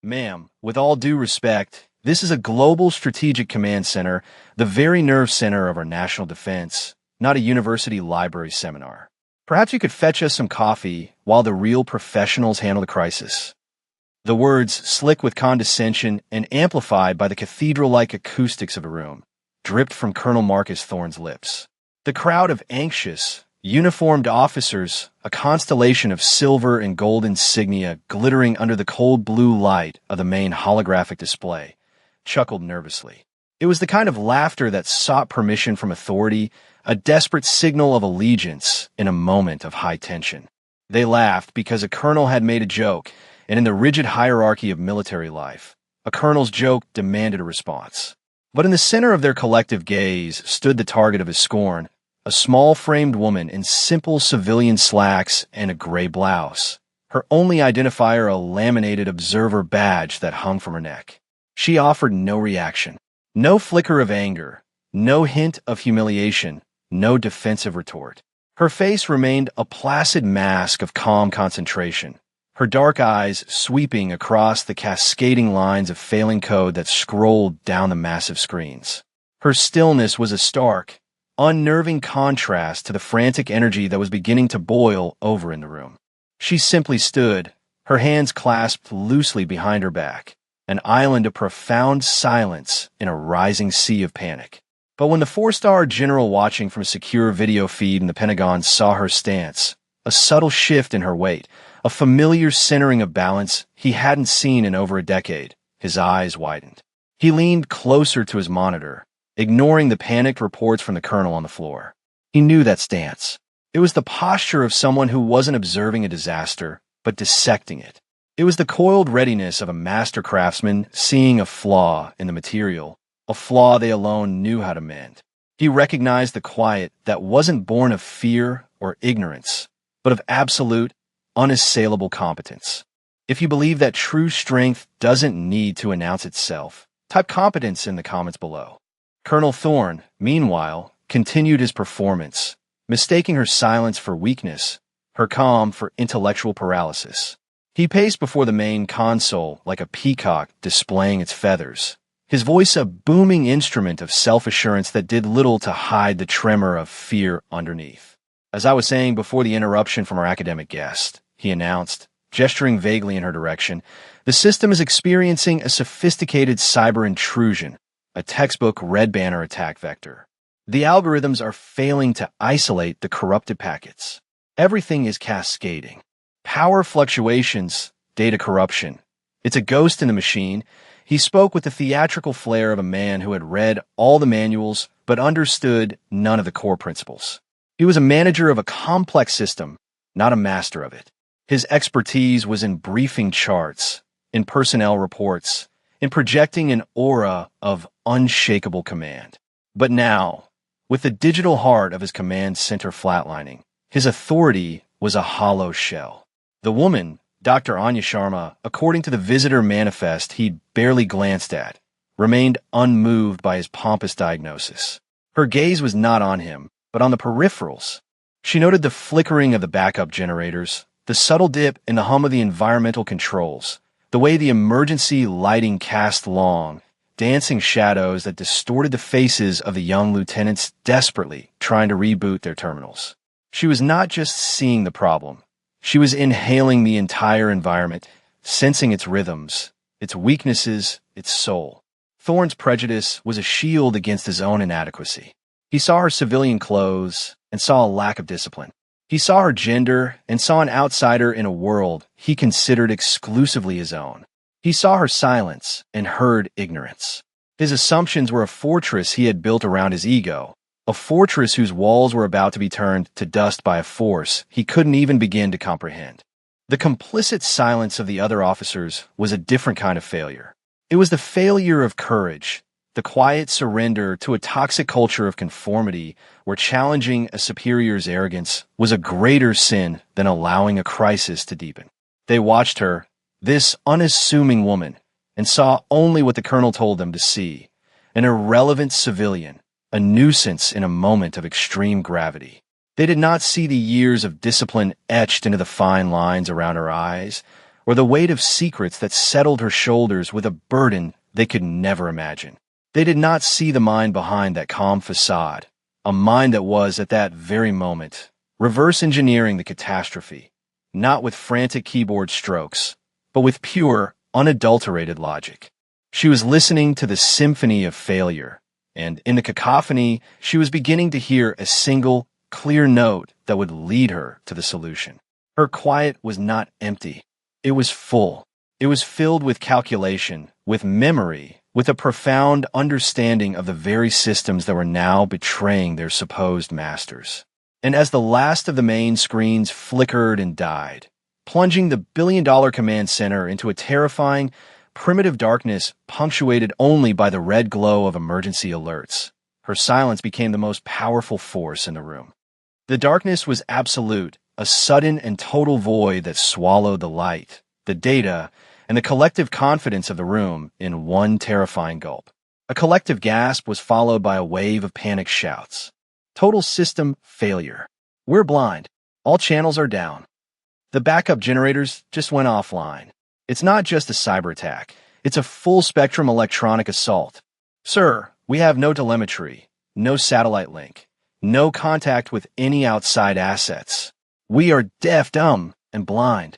Ma'am, with all due respect, this is a global strategic command center, the very nerve center of our national defense, not a university library seminar. Perhaps you could fetch us some coffee while the real professionals handle the crisis. The words, slick with condescension and amplified by the cathedral-like acoustics of the room, dripped from Colonel Marcus Thorne's lips. The crowd of anxious, uniformed officers, a constellation of silver and gold insignia glittering under the cold blue light of the main holographic display, chuckled nervously. It was the kind of laughter that sought permission from authority, a desperate signal of allegiance in a moment of high tension. They laughed because a colonel had made a joke, and in the rigid hierarchy of military life, a colonel's joke demanded a response. But in the center of their collective gaze stood the target of his scorn, a small-framed woman in simple civilian slacks and a gray blouse, her only identifier a laminated observer badge that hung from her neck. She offered no reaction, no flicker of anger, no hint of humiliation, no defensive retort. Her face remained a placid mask of calm concentration, her dark eyes sweeping across the cascading lines of failing code that scrolled down the massive screens. Her stillness was a stark, unnerving contrast to the frantic energy that was beginning to boil over in the room. She simply stood, her hands clasped loosely behind her back, an island of profound silence in a rising sea of panic. But when the four-star general watching from a secure video feed in the Pentagon saw her stance, a subtle shift in her weight, a familiar centering of balance he hadn't seen in over a decade, his eyes widened. He leaned closer to his monitor, ignoring the panicked reports from the colonel on the floor. He knew that stance. It was the posture of someone who wasn't observing a disaster, but dissecting it. It was the coiled readiness of a master craftsman seeing a flaw in the material, a flaw they alone knew how to mend. He recognized the quiet that wasn't born of fear or ignorance, but of absolute, unassailable competence. If you believe that true strength doesn't need to announce itself, type competence in the comments below. Colonel Thorne, meanwhile, continued his performance, mistaking her silence for weakness, her calm for intellectual paralysis. He paced before the main console like a peacock displaying its feathers, his voice a booming instrument of self-assurance that did little to hide the tremor of fear underneath. As I was saying before the interruption from our academic guest, he announced, gesturing vaguely in her direction, the system is experiencing a sophisticated cyber intrusion, a textbook red banner attack vector. The algorithms are failing to isolate the corrupted packets. Everything is cascading. Power fluctuations, data corruption. It's a ghost in the machine. He spoke with the theatrical flair of a man who had read all the manuals but understood none of the core principles. He was a manager of a complex system, not a master of it. His expertise was in briefing charts, in personnel reports, in projecting an aura of unshakable command. But now, with the digital heart of his command center flatlining, his authority was a hollow shell. The woman, Dr. Anya Sharma, according to the visitor manifest he'd barely glanced at, remained unmoved by his pompous diagnosis. Her gaze was not on him, but on the peripherals. She noted the flickering of the backup generators, the subtle dip in the hum of the environmental controls, the way the emergency lighting cast long, dancing shadows that distorted the faces of the young lieutenants desperately trying to reboot their terminals. She was not just seeing the problem. She was inhaling the entire environment, sensing its rhythms, its weaknesses, its soul. Thorne's prejudice was a shield against his own inadequacy. He saw her civilian clothes and saw a lack of discipline. He saw her gender and saw an outsider in a world he considered exclusively his own. He saw her silence and heard ignorance. His assumptions were a fortress he had built around his ego, a fortress whose walls were about to be turned to dust by a force he couldn't even begin to comprehend. The complicit silence of the other officers was a different kind of failure. It was the failure of courage, the quiet surrender to a toxic culture of conformity where challenging a superior's arrogance was a greater sin than allowing a crisis to deepen. They watched her, this unassuming woman, and saw only what the colonel told them to see, an irrelevant civilian, a nuisance in a moment of extreme gravity. They did not see the years of discipline etched into the fine lines around her eyes, or the weight of secrets that settled her shoulders with a burden they could never imagine. They did not see the mind behind that calm facade, a mind that was, at that very moment, reverse engineering the catastrophe, not with frantic keyboard strokes, but with pure, unadulterated logic. She was listening to the symphony of failure, and in the cacophony, she was beginning to hear a single, clear note that would lead her to the solution. Her quiet was not empty. It was full. It was filled with calculation, with memory, with a profound understanding of the very systems that were now betraying their supposed masters. And as the last of the main screens flickered and died, plunging the billion-dollar command center into a terrifying, primitive darkness punctuated only by the red glow of emergency alerts, her silence became the most powerful force in the room. The darkness was absolute, a sudden and total void that swallowed the light, the data, and the collective confidence of the room in one terrifying gulp. A collective gasp was followed by a wave of panicked shouts. Total system failure. We're blind. All channels are down. The backup generators just went offline. It's not just a cyber attack. It's a full-spectrum electronic assault. Sir, we have no telemetry, no satellite link, no contact with any outside assets. We are deaf, dumb, and blind.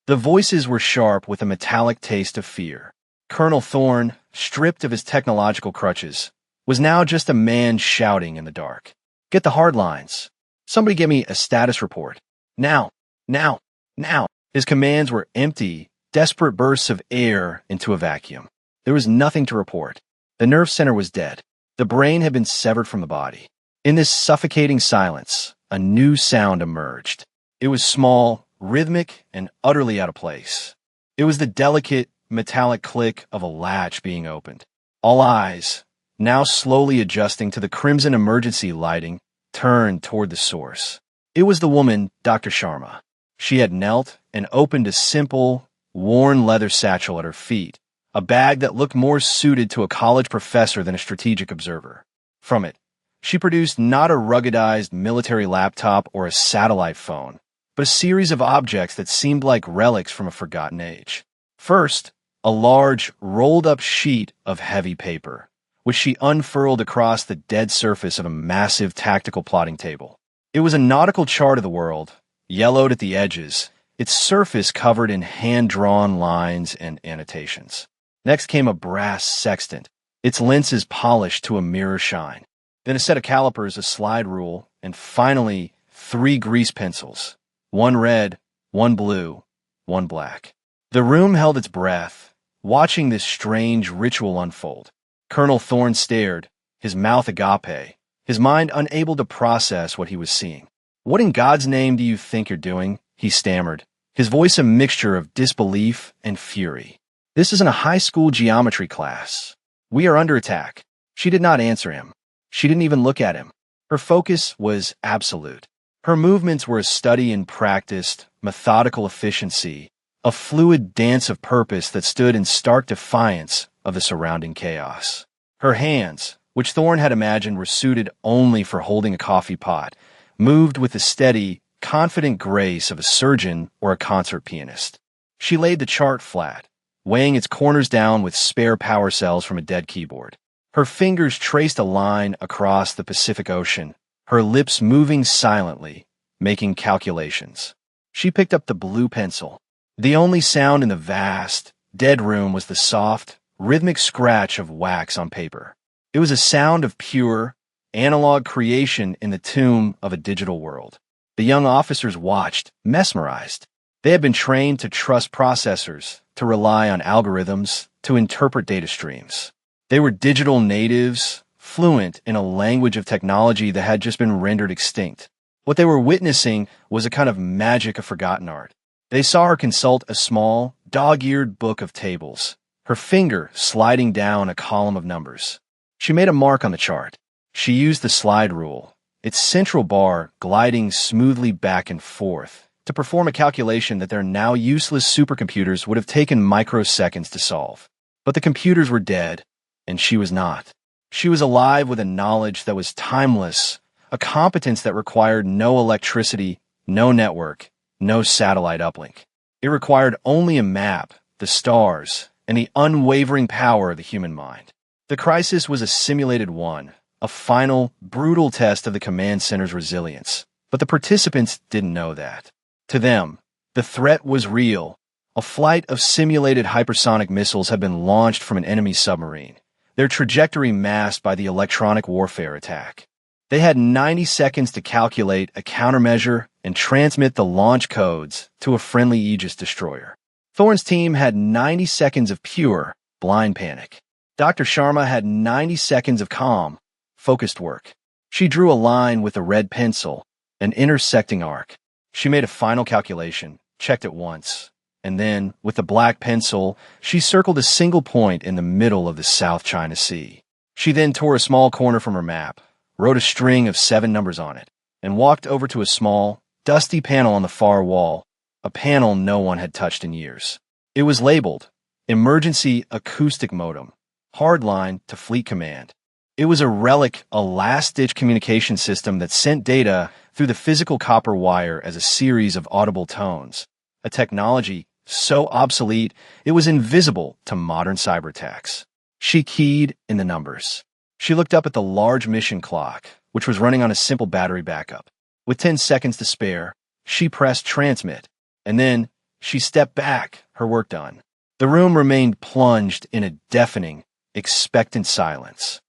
The voices were sharp with a metallic taste of fear. Colonel Thorne, stripped of his technological crutches, was now just a man shouting in the dark. Get the hard lines. Somebody give me a status report. Now, now, now. His commands were empty, desperate bursts of air into a vacuum. There was nothing to report. The nerve center was dead. The brain had been severed from the body. In this suffocating silence, a new sound emerged. It was small, rhythmic, and utterly out of place. It was the delicate, metallic click of a latch being opened. All eyes, now slowly adjusting to the crimson emergency lighting, turned toward the source. It was the woman, Dr. Sharma. She had knelt and opened a simple, worn leather satchel at her feet, a bag that looked more suited to a college professor than a strategic observer. From it, she produced not a ruggedized military laptop or a satellite phone, but a series of objects that seemed like relics from a forgotten age. First, a large, rolled-up sheet of heavy paper, which she unfurled across the dead surface of a massive tactical plotting table. It was a nautical chart of the world, yellowed at the edges, its surface covered in hand-drawn lines and annotations. Next came a brass sextant, its lenses polished to a mirror shine. Then a set of calipers, a slide rule, and finally 3 grease pencils, one red, one blue, one black. The room held its breath, watching this strange ritual unfold. Colonel Thorne stared, his mouth agape, his mind unable to process what he was seeing. "What in God's name do you think you're doing?" he stammered, his voice a mixture of disbelief and fury. "This isn't a high school geometry class. We are under attack." She did not answer him. She didn't even look at him. Her focus was absolute. Her movements were a study in practiced, methodical efficiency, a fluid dance of purpose that stood in stark defiance of the surrounding chaos. Her hands, which Thorne had imagined were suited only for holding a coffee pot, moved with the steady, confident grace of a surgeon or a concert pianist. She laid the chart flat, weighing its corners down with spare power cells from a dead keyboard. Her fingers traced a line across the Pacific Ocean, her lips moving silently, making calculations. She picked up the blue pencil. The only sound in the vast, dead room was the soft, rhythmic scratch of wax on paper. It was a sound of pure, analog creation in the tomb of a digital world. The young officers watched, mesmerized. They had been trained to trust processors, to rely on algorithms, to interpret data streams. They were digital natives, fluent in a language of technology that had just been rendered extinct. What they were witnessing was a kind of magic of forgotten art. They saw her consult a small, dog-eared book of tables, her finger sliding down a column of numbers. She made a mark on the chart. She used the slide rule, its central bar gliding smoothly back and forth, to perform a calculation that their now useless supercomputers would have taken microseconds to solve. But the computers were dead, and she was not. She was alive with a knowledge that was timeless, a competence that required no electricity, no network, no satellite uplink. It required only a map, the stars, and the unwavering power of the human mind. The crisis was a simulated one, a final, brutal test of the command center's resilience. But the participants didn't know that. To them, the threat was real. A flight of simulated hypersonic missiles had been launched from an enemy submarine, their trajectory masked by the electronic warfare attack. They had 90 seconds to calculate a countermeasure and transmit the launch codes to a friendly Aegis destroyer. Thorne's team had 90 seconds of pure, blind panic. Dr. Sharma had 90 seconds of calm, focused work. She drew a line with a red pencil, an intersecting arc. She made a final calculation, checked it once, and then, with the black pencil, she circled a single point in the middle of the South China Sea. She then tore a small corner from her map, wrote a string of 7 numbers on it, and walked over to a small, dusty panel on the far wall, a panel no one had touched in years. It was labeled Emergency Acoustic Modem, Hardline to Fleet Command. It was a relic, a last-ditch communication system that sent data through the physical copper wire as a series of audible tones, a technology so obsolete it was invisible to modern cyber attacks. She keyed in the numbers. She looked up at the large mission clock, which was running on a simple battery backup. With 10 seconds to spare, she pressed transmit, and then she stepped back, her work done. The room remained plunged in a deafening, expectant silence.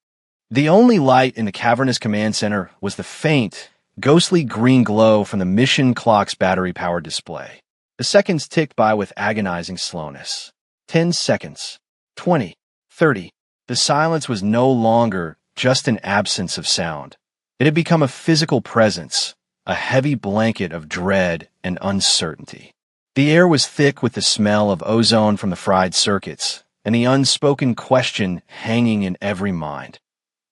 The only light in the cavernous command center was the faint, ghostly green glow from the mission clock's battery-powered display. The seconds ticked by with agonizing slowness. 10 seconds. 20. 30. The silence was no longer just an absence of sound. It had become a physical presence, a heavy blanket of dread and uncertainty. The air was thick with the smell of ozone from the fried circuits, and the unspoken question hanging in every mind.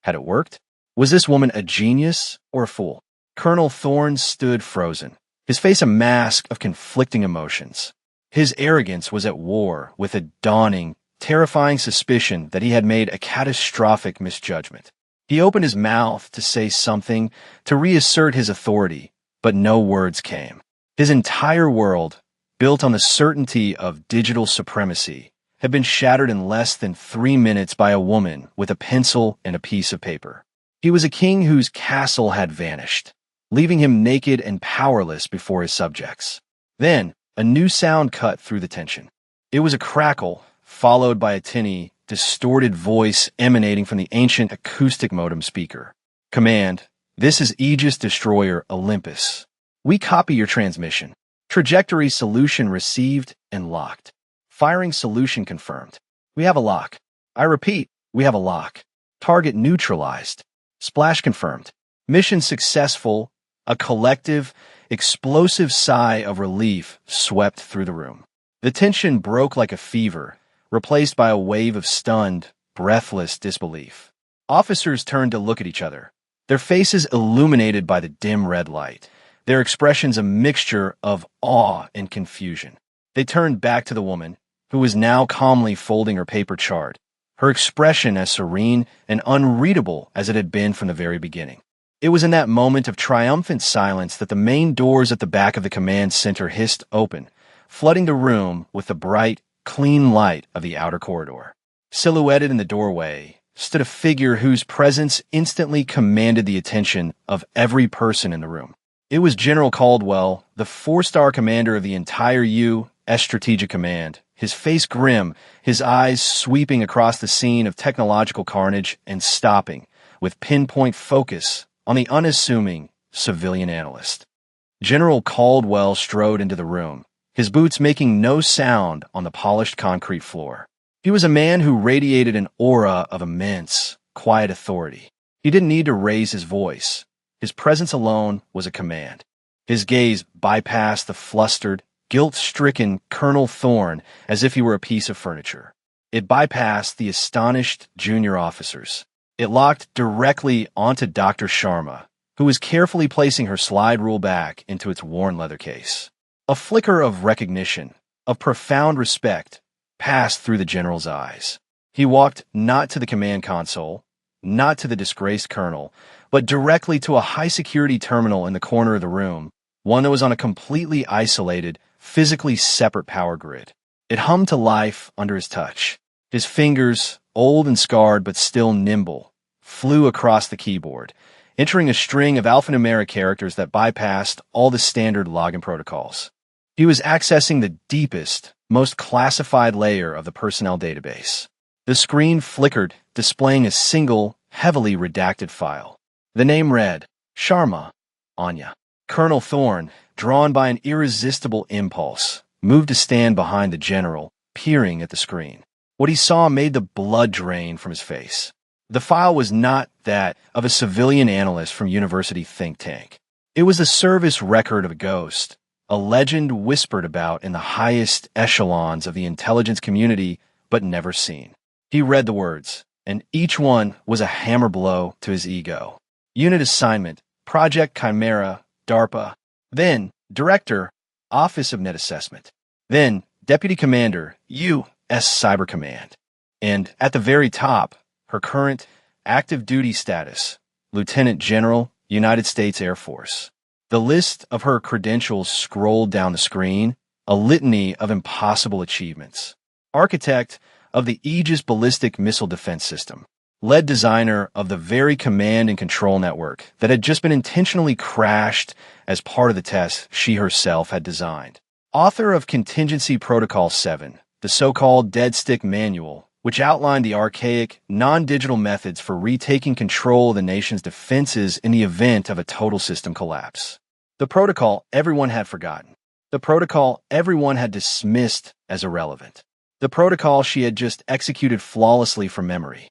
Had it worked? Was this woman a genius or a fool? Colonel Thorne stood frozen, his face a mask of conflicting emotions. His arrogance was at war with a dawning, terrifying suspicion that he had made a catastrophic misjudgment. He opened his mouth to say something, to reassert his authority, but no words came. His entire world, built on the certainty of digital supremacy, had been shattered in less than 3 minutes by a woman with a pencil and a piece of paper. He was a king whose castle had vanished, leaving him naked and powerless before his subjects. Then, a new sound cut through the tension. It was a crackle, followed by a tinny, distorted voice emanating from the ancient acoustic modem speaker. Command, this is Aegis Destroyer Olympus. We copy your transmission. Trajectory solution received and locked. Firing solution confirmed. We have a lock. I repeat, we have a lock. Target neutralized. Splash confirmed. Mission successful. A collective, explosive sigh of relief swept through the room. The tension broke like a fever, replaced by a wave of stunned, breathless disbelief. Officers turned to look at each other, their faces illuminated by the dim red light, their expressions a mixture of awe and confusion. They turned back to the woman, who was now calmly folding her paper chart, her expression as serene and unreadable as it had been from the very beginning. It was in that moment of triumphant silence that the main doors at the back of the command center hissed open, flooding the room with the bright, clean light of the outer corridor. Silhouetted in the doorway stood a figure whose presence instantly commanded the attention of every person in the room. It was General Caldwell, the 4-star commander of the entire U.S. Strategic Command, his face grim, his eyes sweeping across the scene of technological carnage and stopping, with pinpoint focus, on the unassuming civilian analyst. General Caldwell strode into the room, his boots making no sound on the polished concrete floor. He was a man who radiated an aura of immense, quiet authority. He didn't need to raise his voice. His presence alone was a command. His gaze bypassed the flustered, guilt-stricken Colonel Thorne as if he were a piece of furniture. It bypassed the astonished junior officers. It locked directly onto Dr. Sharma, who was carefully placing her slide rule back into its worn leather case. A flicker of recognition, of profound respect, passed through the general's eyes. He walked not to the command console, not to the disgraced colonel, but directly to a high-security terminal in the corner of the room, one that was on a completely isolated, physically separate power grid. It hummed to life under his touch. His fingers, old and scarred but still nimble, flew across the keyboard, entering a string of alphanumeric characters that bypassed all the standard login protocols. He was accessing the deepest, most classified layer of the personnel database. The screen flickered, displaying a single, heavily redacted file. The name read, Sharma, Anya. Colonel Thorne, drawn by an irresistible impulse, moved to stand behind the general, peering at the screen. What he saw made the blood drain from his face. The file was not that of a civilian analyst from university think tank. It was the service record of a ghost, a legend whispered about in the highest echelons of the intelligence community, but never seen. He read the words, and each one was a hammer blow to his ego. Unit assignment, Project Chimera, DARPA. Then, Director, Office of Net Assessment. Then, Deputy Commander, U.S. Cyber Command. And at the very top, her current active duty status, Lieutenant General, United States Air Force. The list of her credentials scrolled down the screen, a litany of impossible achievements. Architect of the Aegis Ballistic Missile Defense System. Lead designer of the very command and control network that had just been intentionally crashed as part of the test she herself had designed. Author of Contingency Protocol 7, the so-called Dead Stick Manual, which outlined the archaic, non-digital methods for retaking control of the nation's defenses in the event of a total system collapse. The protocol everyone had forgotten. The protocol everyone had dismissed as irrelevant. The protocol she had just executed flawlessly from memory.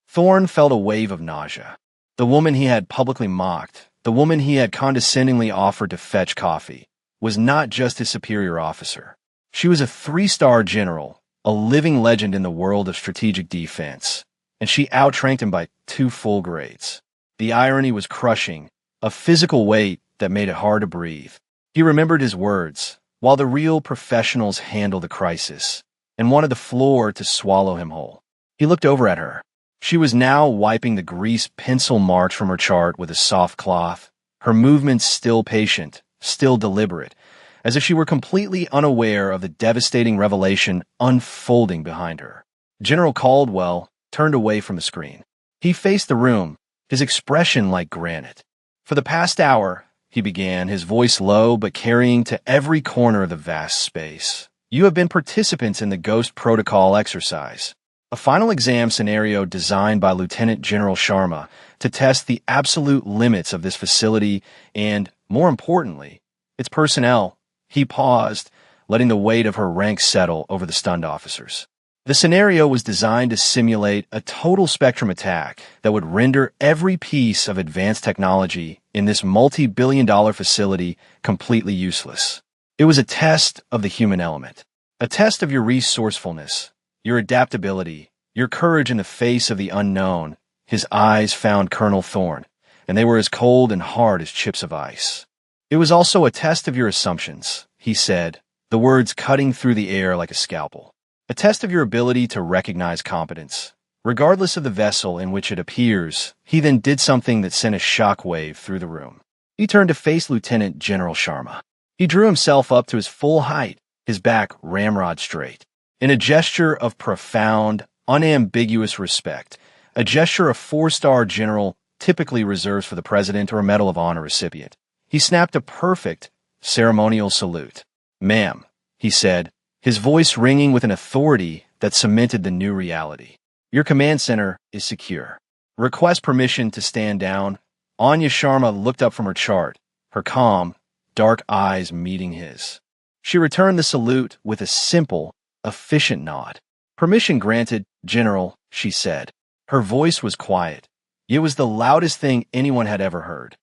Thorne felt a wave of nausea. The woman he had publicly mocked, the woman he had condescendingly offered to fetch coffee, was not just his superior officer. She was a 3-star general, a living legend in the world of strategic defense, and she outranked him by 2 full grades. The irony was crushing, a physical weight that made it hard to breathe. He remembered his words, while the real professionals handle the crisis, and wanted the floor to swallow him whole. He looked over at her. She was now wiping the grease pencil marks from her chart with a soft cloth, her movements still patient, still deliberate, as if she were completely unaware of the devastating revelation unfolding behind her. General Caldwell turned away from the screen. He faced the room, his expression like granite. For the past hour, he began, his voice low but carrying to every corner of the vast space. You have been participants in the Ghost Protocol exercise, a final exam scenario designed by Lieutenant General Sharma to test the absolute limits of this facility and, more importantly, its personnel. He paused, letting the weight of her rank settle over the stunned officers. The scenario was designed to simulate a total spectrum attack that would render every piece of advanced technology in this multi-billion-dollar facility completely useless. It was a test of the human element, a test of your resourcefulness, your adaptability, your courage in the face of the unknown. His eyes found Colonel Thorne, and they were as cold and hard as chips of ice. It was also a test of your assumptions, he said, the words cutting through the air like a scalpel. A test of your ability to recognize competence. Regardless of the vessel in which it appears, he then did something that sent a shockwave through the room. He turned to face Lieutenant General Sharma. He drew himself up to his full height, his back ramrod straight. In a gesture of profound, unambiguous respect, a gesture a 4-star general typically reserves for the president or a Medal of Honor recipient, he snapped a perfect, ceremonial salute. "Ma'am," he said, his voice ringing with an authority that cemented the new reality. "Your command center is secure. Request permission to stand down." Anya Sharma looked up from her chart, her calm, dark eyes meeting his. She returned the salute with a simple, efficient nod. "Permission granted, General," she said. Her voice was quiet. It was the loudest thing anyone had ever heard.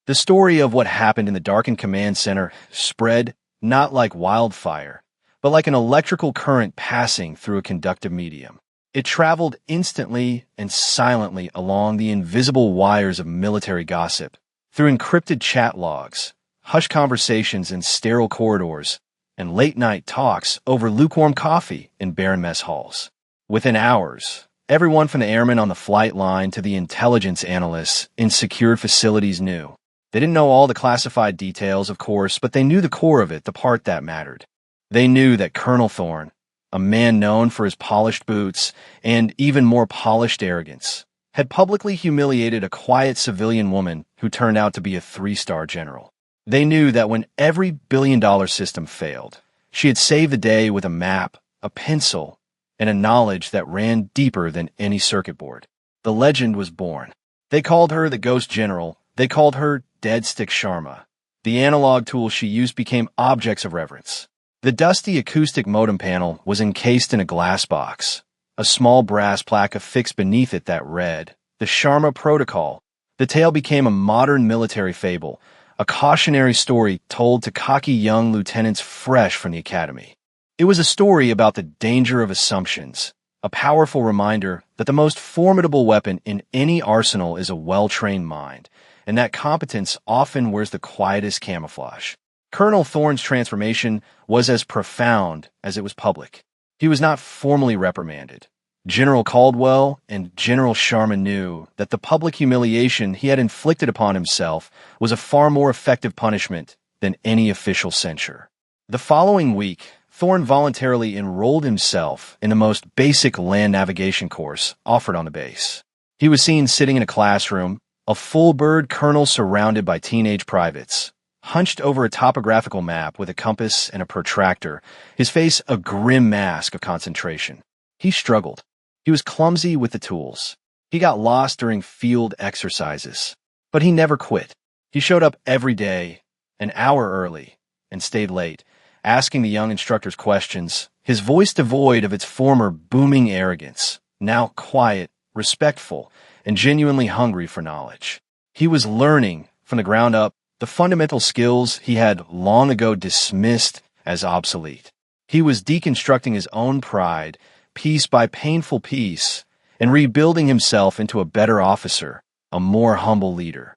The story of what happened in the darkened command center spread not like wildfire, but like an electrical current passing through a conductive medium. It traveled instantly and silently along the invisible wires of military gossip, through encrypted chat logs, hushed conversations in sterile corridors, and late-night talks over lukewarm coffee in barren mess halls. Within hours, everyone from the airmen on the flight line to the intelligence analysts in secured facilities knew. They didn't know all the classified details, of course, but they knew the core of it, the part that mattered. They knew that Colonel Thorne, a man known for his polished boots and even more polished arrogance, had publicly humiliated a quiet civilian woman who turned out to be a three-star general. They knew that when every billion-dollar system failed, she had saved the day with a map, a pencil, and a knowledge that ran deeper than any circuit board. The legend was born. They called her the Ghost General. They called her Dead Stick Sharma. The analog tools she used became objects of reverence. The dusty acoustic modem panel was encased in a glass box, a small brass plaque affixed beneath it that read, "The Sharma Protocol." The tale became a modern military fable, a cautionary story told to cocky young lieutenants fresh from the academy. It was a story about the danger of assumptions, a powerful reminder that the most formidable weapon in any arsenal is a well-trained mind, and that competence often wears the quietest camouflage. Colonel Thorne's transformation was as profound as it was public. He was not formally reprimanded. General Caldwell and General Sharma knew that the public humiliation he had inflicted upon himself was a far more effective punishment than any official censure. The following week, Thorne voluntarily enrolled himself in the most basic land navigation course offered on the base. He was seen sitting in a classroom, a full-bird colonel surrounded by teenage privates, hunched over a topographical map with a compass and a protractor, his face a grim mask of concentration. He struggled. He was clumsy with the tools. He got lost during field exercises. But he never quit. He showed up every day, an hour early, and stayed late, asking the young instructors questions, his voice devoid of its former booming arrogance, now quiet, respectful, and genuinely hungry for knowledge. He was learning, from the ground up, the fundamental skills he had long ago dismissed as obsolete. He was deconstructing his own pride, piece by painful piece, and rebuilding himself into a better officer, a more humble leader.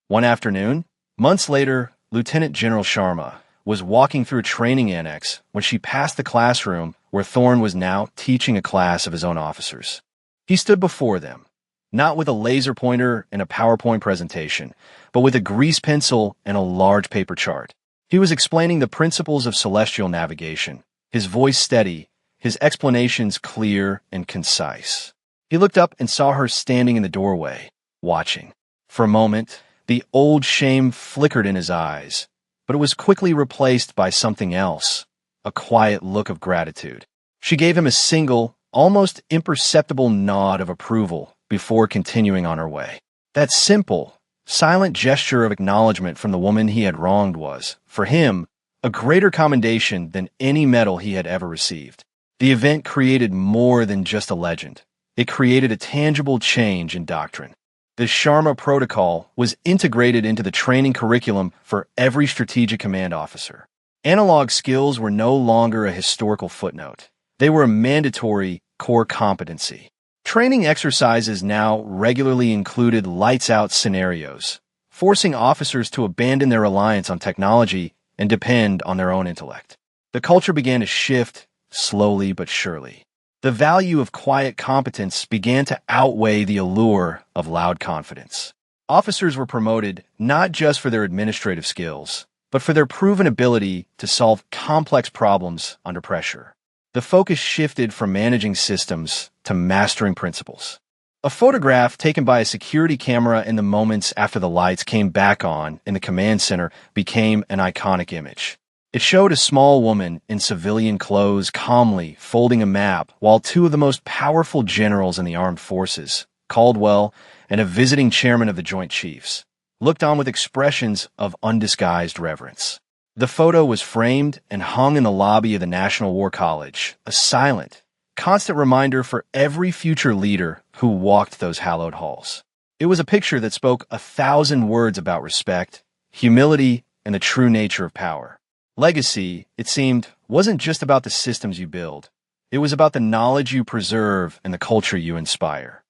One afternoon, months later, Lieutenant General Sharma was walking through a training annex when she passed the classroom where Thorne was now teaching a class of his own officers. He stood before them, not with a laser pointer and a PowerPoint presentation, but with a grease pencil and a large paper chart. He was explaining the principles of celestial navigation, his voice steady, his explanations clear and concise. He looked up and saw her standing in the doorway, watching. For a moment, the old shame flickered in his eyes, but it was quickly replaced by something else, a quiet look of gratitude. She gave him a single, almost imperceptible nod of approval before continuing on her way. That simple, silent gesture of acknowledgement from the woman he had wronged was, for him, a greater commendation than any medal he had ever received. The event created more than just a legend. It created a tangible change in doctrine. The Sharma Protocol was integrated into the training curriculum for every strategic command officer. Analog skills were no longer a historical footnote. They were a mandatory core competency. Training exercises now regularly included lights-out scenarios, forcing officers to abandon their reliance on technology and depend on their own intellect. The culture began to shift, slowly but surely. The value of quiet competence began to outweigh the allure of loud confidence. Officers were promoted not just for their administrative skills, but for their proven ability to solve complex problems under pressure. The focus shifted from managing systems to mastering principles. A photograph taken by a security camera in the moments after the lights came back on in the command center became an iconic image. It showed a small woman in civilian clothes calmly folding a map while two of the most powerful generals in the armed forces, Caldwell and a visiting chairman of the Joint Chiefs, looked on with expressions of undisguised reverence. The photo was framed and hung in the lobby of the National War College, a silent, constant reminder for every future leader who walked those hallowed halls. It was a picture that spoke 1,000 words about respect, humility, and the true nature of power. Legacy, it seemed, wasn't just about the systems you build. It was about the knowledge you preserve and the culture you inspire.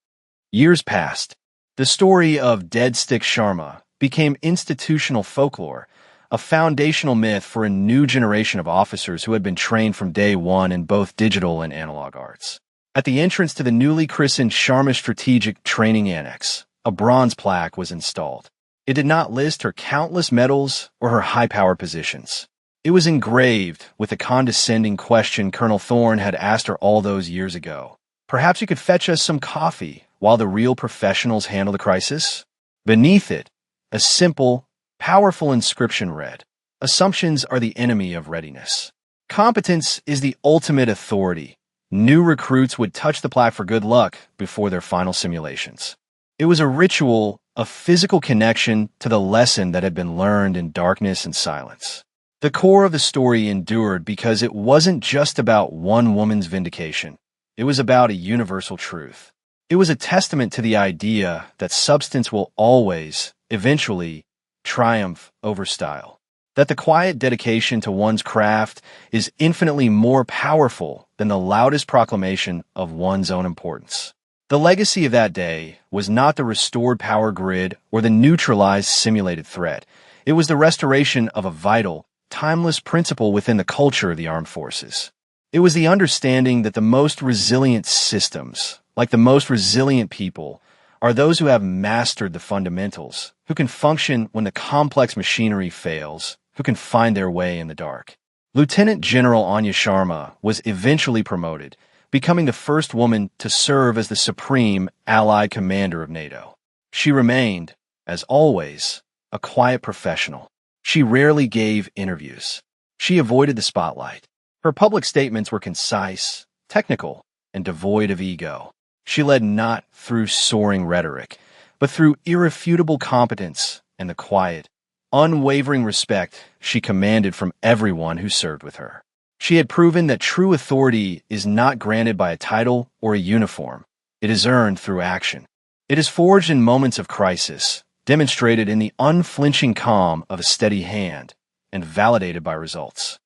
Years passed. The story of Dead Stick Sharma became institutional folklore, a foundational myth for a new generation of officers who had been trained from day one in both digital and analog arts. At the entrance to the newly christened Sharma Strategic Training Annex, a bronze plaque was installed. It did not list her countless medals or her high-power positions. It was engraved with the condescending question Colonel Thorne had asked her all those years ago. Perhaps you could fetch us some coffee while the real professionals handle the crisis? Beneath it, a simple, powerful inscription read, "Assumptions are the enemy of readiness." Competence is the ultimate authority. New recruits would touch the plaque for good luck before their final simulations. It was a ritual, a physical connection to the lesson that had been learned in darkness and silence. The core of the story endured because it wasn't just about one woman's vindication. It was about a universal truth. It was a testament to the idea that substance will always, eventually, triumph over style. That the quiet dedication to one's craft is infinitely more powerful than the loudest proclamation of one's own importance. The legacy of that day was not the restored power grid or the neutralized simulated threat. It was the restoration of a vital, timeless principle within the culture of the armed forces. It was the understanding that the most resilient systems, like the most resilient people, are those who have mastered the fundamentals, who can function when the complex machinery fails, who can find their way in the dark. Lieutenant General Anya Sharma was eventually promoted, becoming the first woman to serve as the Supreme Allied Commander of NATO. She remained, as always, a quiet professional. She rarely gave interviews. She avoided the spotlight. Her public statements were concise, technical, and devoid of ego. She led not through soaring rhetoric, but through irrefutable competence and the quiet, unwavering respect she commanded from everyone who served with her. She had proven that true authority is not granted by a title or a uniform. It is earned through action. It is forged in moments of crisis, demonstrated in the unflinching calm of a steady hand, and validated by results.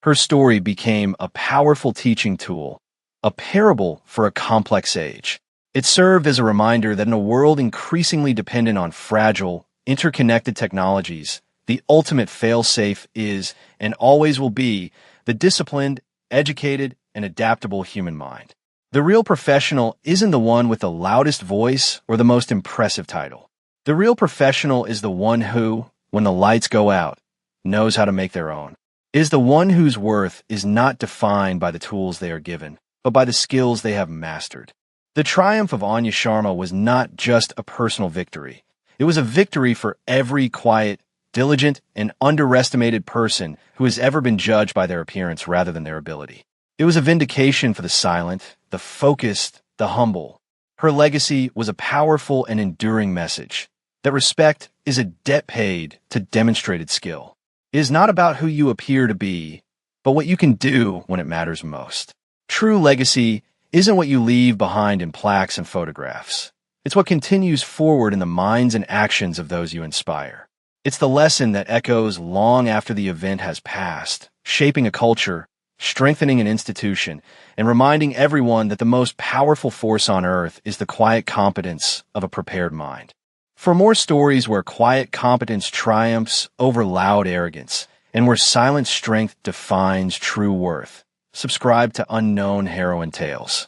Her story became a powerful teaching tool, a parable for a complex age. It served as a reminder that in a world increasingly dependent on fragile, interconnected technologies, the ultimate fail-safe is, and always will be, the disciplined, educated, and adaptable human mind. The real professional isn't the one with the loudest voice or the most impressive title. The real professional is the one who, when the lights go out, knows how to make their own. It is the one whose worth is not defined by the tools they are given, but by the skills they have mastered. The triumph of Anya Sharma was not just a personal victory. It was a victory for every quiet, diligent, and underestimated person who has ever been judged by their appearance rather than their ability. It was a vindication for the silent, the focused, the humble. Her legacy was a powerful and enduring message that respect is a debt paid to demonstrated skill. It is not about who you appear to be, but what you can do when it matters most. True legacy isn't what you leave behind in plaques and photographs. It's what continues forward in the minds and actions of those you inspire. It's the lesson that echoes long after the event has passed, shaping a culture, strengthening an institution, and reminding everyone that the most powerful force on earth is the quiet competence of a prepared mind. For more stories where quiet competence triumphs over loud arrogance, and where silent strength defines true worth, subscribe to Unknown Heroine Tales.